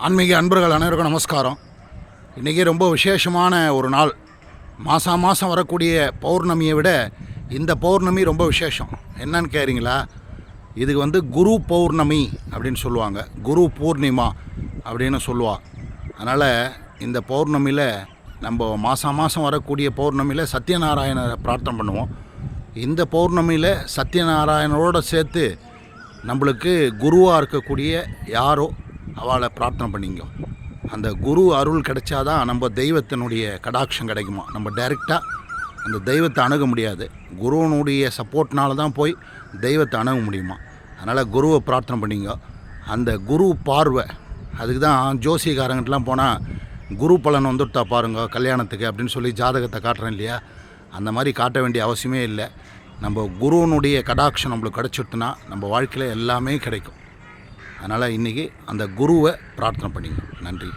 ஆன்மீக அன்பர்கள் அனைவருக்கும் நமஸ்காரம். இன்றைக்கி ரொம்ப விசேஷமான ஒரு நாள். மாதம் வரக்கூடிய பௌர்ணமியை விட இந்த பௌர்ணமி ரொம்ப விசேஷம். என்னன்னு கேட்குறீங்களா? இதுக்கு குரு பௌர்ணமி அப்படின்னு சொல்லுவாங்க, குரு பூர்ணிமா அப்படின்னு சொல்லுவாள். அதனால் இந்த பௌர்ணமியில் நம்ம மாதம் வரக்கூடிய பௌர்ணமியில் சத்யநாராயணரை பிரார்த்தனை பண்ணுவோம். இந்த பௌர்ணமியில் சத்யநாராயணரோடு சேர்த்து நம்மளுக்கு குருவாக இருக்கக்கூடிய யாரோ அவளை பிரார்த்தனை பண்ணிங்க. அந்த குரு அருள் கிடைச்சாதான் நம்ம தெய்வத்தினுடைய கடாட்சம் கிடைக்குமா. நம்ம டைரெக்டாக அந்த தெய்வத்தை அணுக முடியாது, குருவனுடைய சப்போர்ட்னால தான் போய் தெய்வத்தை அணுக முடியுமா. அதனால் குருவை பிரார்த்தனை பண்ணிங்க. அந்த குரு பார்வை, அதுக்கு தான் ஜோசியக்காரங்கிட்டலாம் போனால் குரு பலன் வந்துட்டா பாருங்க கல்யாணத்துக்கு அப்படின்னு சொல்லி ஜாதகத்தை காட்டுறேன் இல்லையா. அந்த மாதிரி காட்ட வேண்டிய அவசியமே இல்லை. நம்ம குருவனுடைய கடாட்சம் நம்மளுக்கு கிடச்சிட்டுனா நம்ம வாழ்க்கையில் எல்லாமே கிடைக்கும். அதனால் இன்றைக்கி அந்த குருவை பிரார்த்தனை பண்ணிங்க. நன்றி.